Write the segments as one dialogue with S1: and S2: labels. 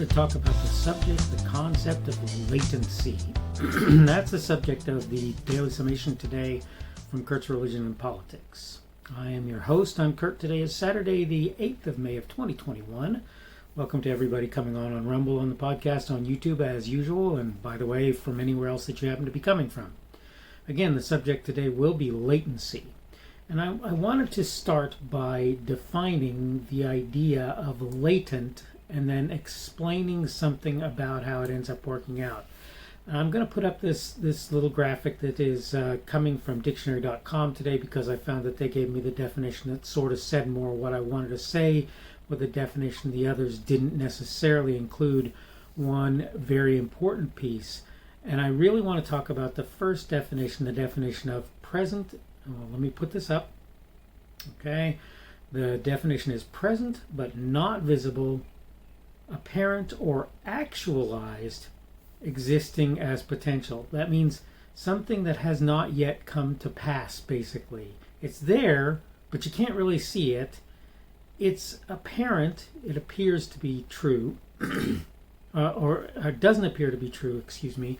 S1: to talk about the subject, the concept of latency. That's the subject of the Daily Summation today from Kurt's Religion and Politics. I am your host. I'm Kurt. Today is Saturday, the 8th of May of 2021. Welcome to everybody coming on Rumble, on the podcast, on YouTube as usual, and by the way, from anywhere else that you happen to be coming from. Again, the subject today will be latency. And I wanted to start by defining the idea of latent and then explaining something about how it ends up working out. I'm going to put up this little graphic that is coming from dictionary.com today because I found that they gave me the definition that sort of said more what I wanted to say with a definition the others didn't necessarily include one very important piece. And I really want to talk about the first definition, the definition of present. Well, let me put this up. Okay. The definition is present but not visible, apparent or actualized, existing as potential. That means something that has not yet come to pass, basically. It's there, but you can't really see it. It's apparent, it appears to be true, or doesn't appear to be true, excuse me.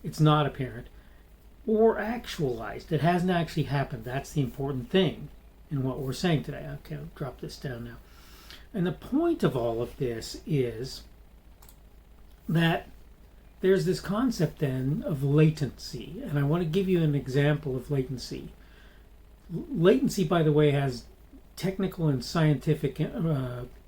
S1: It's not apparent. Or actualized. It hasn't actually happened. That's the important thing in what we're saying today. Okay, I'll drop this down now. And the point of all of this is that there's this concept then of latency. And I want to give you an example of latency. Latency, by the way, has technical and scientific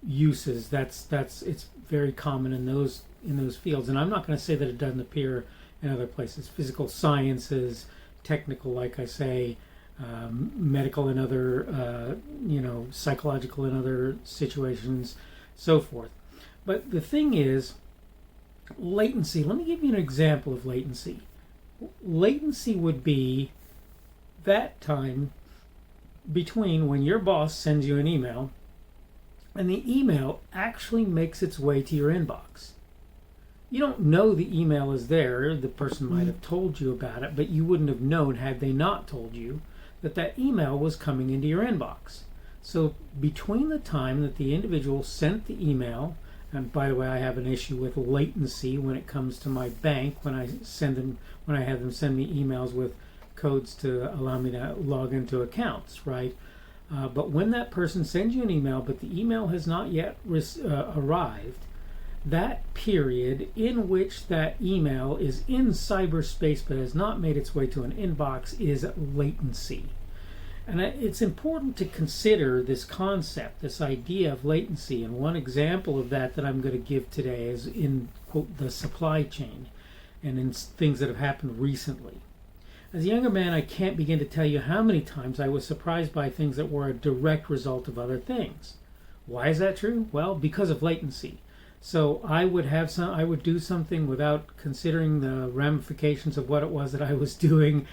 S1: uses. It's very common in those fields. And I'm not going to say that it doesn't appear in other places. Physical sciences, technical, like I say, medical and other, psychological and other situations, so forth. But the thing is, latency, let me give you an example of latency. Latency would be that time between when your boss sends you an email and the email actually makes its way to your inbox. You don't know the email is there. The person might have told you about it, but you wouldn't have known had they not told you that email was coming into your inbox. So between the time that the individual sent the email, and by the way, I have an issue with latency when it comes to my bank when I have them send me emails with codes to allow me to log into accounts, right? But when that person sends you an email, but the email has not yet arrived, that period in which that email is in cyberspace but has not made its way to an inbox is latency. And it's important to consider this concept, this idea of latency. And one example of that I'm going to give today is in, quote, the supply chain and in things that have happened recently. As a younger man, I can't begin to tell you how many times I was surprised by things that were a direct result of other things. Why is that true? Well, because of latency. So I would do something without considering the ramifications of what it was that I was doing,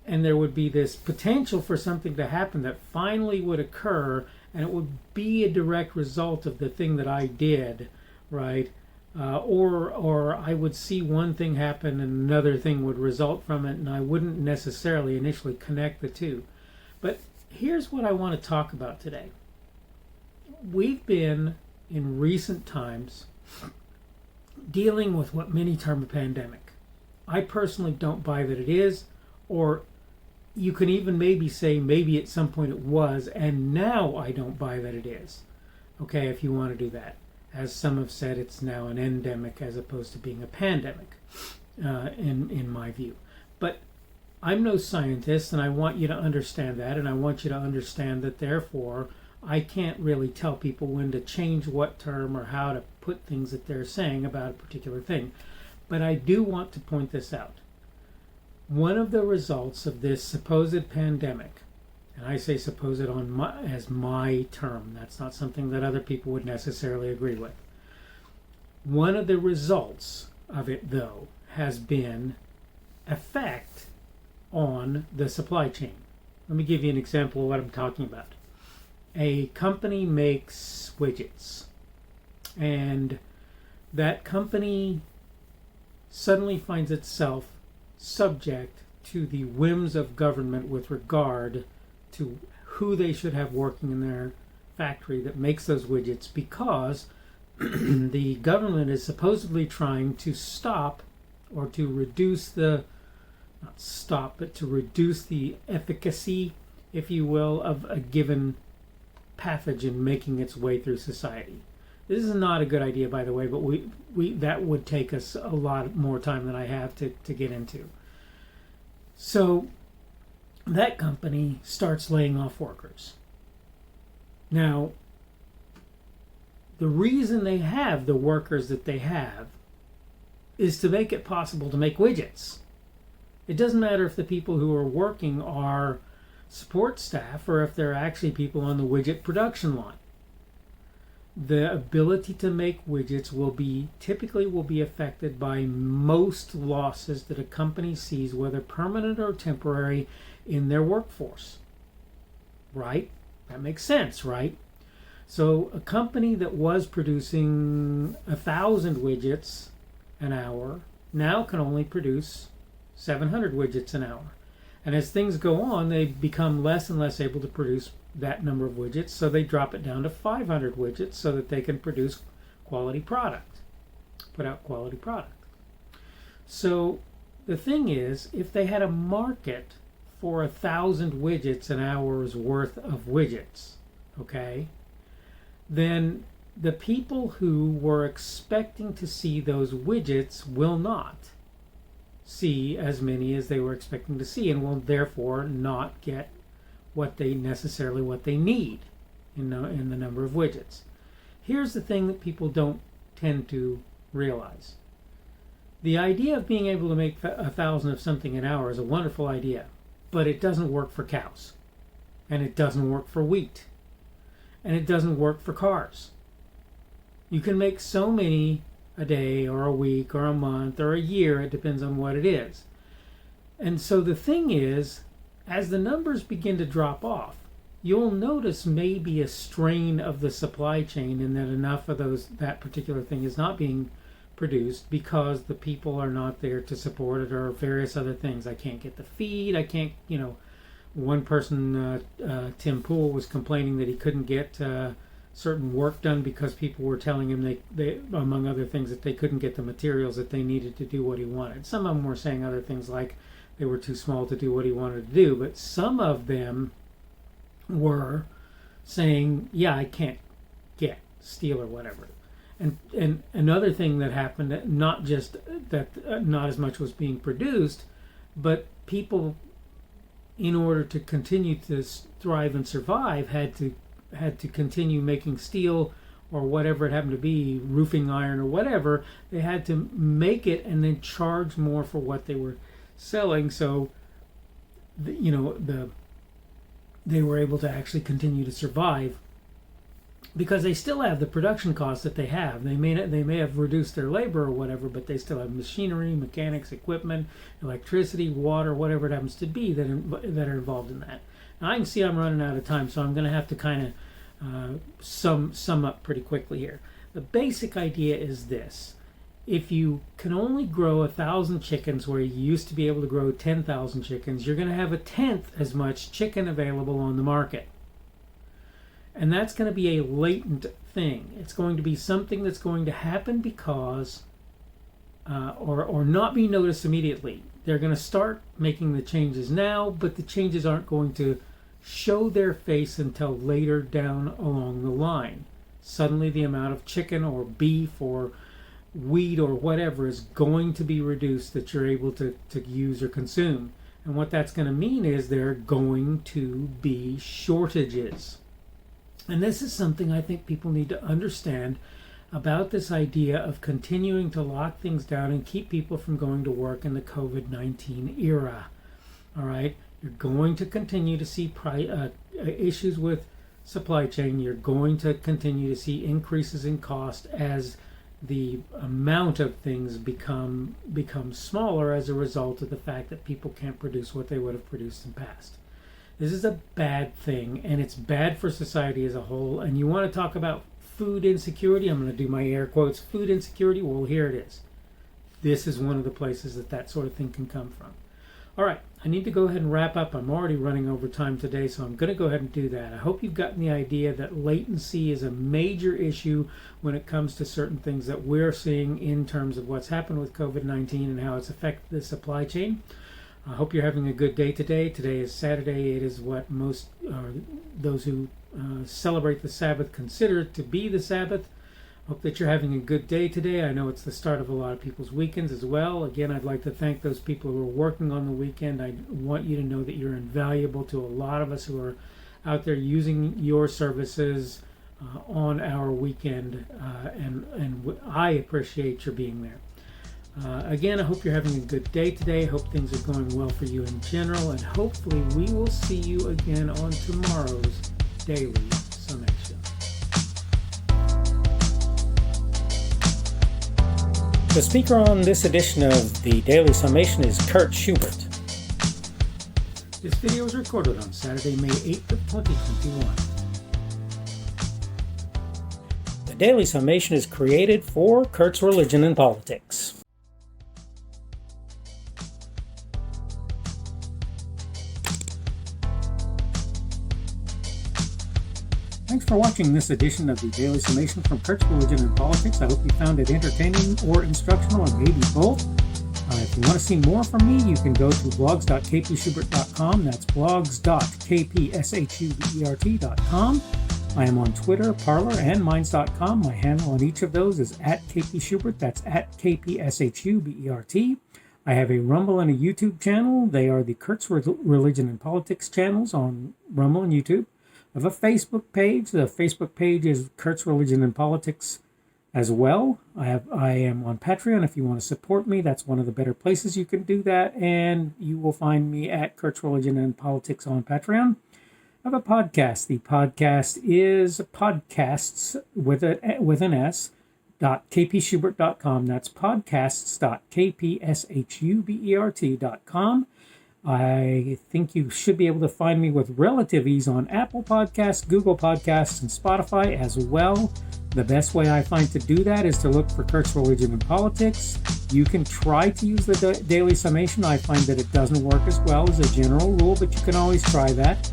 S1: and there would be this potential for something to happen that finally would occur, and it would be a direct result of the thing that I did, right? Or I would see one thing happen and another thing would result from it, and I wouldn't necessarily initially connect the two. But here's what I want to talk about today. We've been, in recent times, dealing with what many term a pandemic. I personally don't buy that it is, or you can even maybe say maybe at some point it was, and now I don't buy that it is. Okay, if you want to do that. As some have said, it's now an endemic as opposed to being a pandemic, in my view. But I'm no scientist, and I want you to understand that, and I want you to understand that therefore I can't really tell people when to change what term or how to put things that they're saying about a particular thing. But I do want to point this out. One of the results of this supposed pandemic, and I say supposed as my term, that's not something that other people would necessarily agree with. One of the results of it, though, has been effect on the supply chain. Let me give you an example of what I'm talking about. A company makes widgets, and that company suddenly finds itself subject to the whims of government with regard to who they should have working in their factory that makes those widgets, because the government is supposedly trying to stop or to reduce the, not stop, but to reduce the efficacy, if you will, of a given pathogen making its way through society. This is not a good idea, by the way, but we that would take us a lot more time than I have to get into. So that company starts laying off workers. Now, the reason they have the workers that they have is to make it possible to make widgets. It doesn't matter if the people who are working are support staff or if they're actually people on the widget production line. The ability to make widgets typically will be affected by most losses that a company sees, whether permanent or temporary, in their workforce. Right? That makes sense, right? So a company that was producing 1,000 widgets an hour now can only produce 700 widgets an hour. And as things go on, they become less and less able to produce that number of widgets, so they drop it down to 500 widgets so that they can produce quality product, put out quality product. So the thing is, if they had a market for 1,000 widgets an hour's worth of widgets, okay, then the people who were expecting to see those widgets will not see as many as they were expecting to see, and will therefore not get what they need in the number of widgets. Here's the thing that people don't tend to realize. The idea of being able to make 1,000 of something an hour is a wonderful idea, but it doesn't work for cows, and it doesn't work for wheat, and it doesn't work for cars. You can make so many a day or a week or a month or a year, it depends on what it is. And so the thing is, as the numbers begin to drop off, you'll notice maybe a strain of the supply chain in that enough of that particular thing is not being produced because the people are not there to support it, or various other things. I can't get the feed, I can't, one person, Tim Poole, was complaining that he couldn't get certain work done because people were telling him they among other things, that they couldn't get the materials that they needed to do what he wanted. Some of them were saying other things like they were too small to do what he wanted to do, but some of them were saying, yeah, I can't get steel or whatever. And another thing that happened, not just that not as much was being produced, but people, in order to continue to thrive and survive, had to continue making steel or whatever it happened to be, roofing iron or whatever. They had to make it and then charge more for what they were selling, so they were able to actually continue to survive, because they still have the production costs that they have. They may have reduced their labor or whatever, but they still have machinery, mechanics, equipment, electricity, water, whatever it happens to be that are involved in that. Now I can see I'm running out of time, so I'm going to have to kind of sum up pretty quickly here. The basic idea is this: if you can only grow 1,000 chickens where you used to be able to grow 10,000 chickens, you're going to have 1/10 as much chicken available on the market. And that's going to be a latent thing. It's going to be something that's going to happen because, or not be noticed immediately. They're going to start making the changes now, but the changes aren't going to show their face until later down along the line. Suddenly the amount of chicken or beef or wheat or whatever is going to be reduced that you're able to use or consume. And what that's going to mean is there are going to be shortages. And this is something I think people need to understand about this idea of continuing to lock things down and keep people from going to work in the COVID-19 era. All right? You're going to continue to see issues with supply chain. You're going to continue to see increases in cost as the amount of things become smaller as a result of the fact that people can't produce what they would have produced in the past. This is a bad thing, and it's bad for society as a whole. And you want to talk about food insecurity? I'm going to do my air quotes. Food insecurity? Well, here it is. This is one of the places that sort of thing can come from. All right. I need to go ahead and wrap up. I'm already running over time today, so I'm going to go ahead and do that. I hope you've gotten the idea that latency is a major issue when it comes to certain things that we're seeing in terms of what's happened with COVID-19 and how it's affected the supply chain. I hope you're having a good day today. Today is Saturday. It is what most those who celebrate the Sabbath consider to be the Sabbath. Hope that you're having a good day today. I know it's the start of a lot of people's weekends as well. Again, I'd like to thank those people who are working on the weekend. I want you to know that you're invaluable to a lot of us who are out there using your services on our weekend, and I appreciate your being there. Again, I hope you're having a good day today. Hope things are going well for you in general, and hopefully we will see you again on tomorrow's Daily Summation. The speaker on this edition of the Daily Summation is Kurt Schubert. This video was recorded on Saturday, May 8th of 2021. The Daily Summation is created for Kurt's Religion and Politics. Thanks for watching this edition of the Daily Summation from Kurt's Religion and Politics. I hope you found it entertaining or instructional, or maybe both. If you want to see more from me, you can go to blogs.kpschubert.com. That's blogs.kpschubert.com. I am on Twitter, Parler, and Minds.com. My handle on each of those is @kpschubert. That's @kpschubert. I have a Rumble and a YouTube channel. They are the Kurt's Religion and Politics channels on Rumble and YouTube. I have a Facebook page. The Facebook page is Kurt's Religion and Politics as well. I am on Patreon. If you want to support me, that's one of the better places you can do that. And you will find me at Kurt's Religion and Politics on Patreon. I have a podcast. The podcast is podcasts with an S. .kpschubert.com. That's podcasts.kpschubert.com. I think you should be able to find me with relative ease on Apple Podcasts, Google Podcasts, and Spotify as well. The best way I find to do that is to look for Kurt's Religion and Politics. You can try to use the Daily Summation. I find that it doesn't work as well as a general rule, but you can always try that.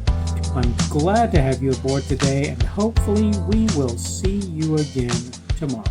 S1: I'm glad to have you aboard today, and hopefully we will see you again tomorrow.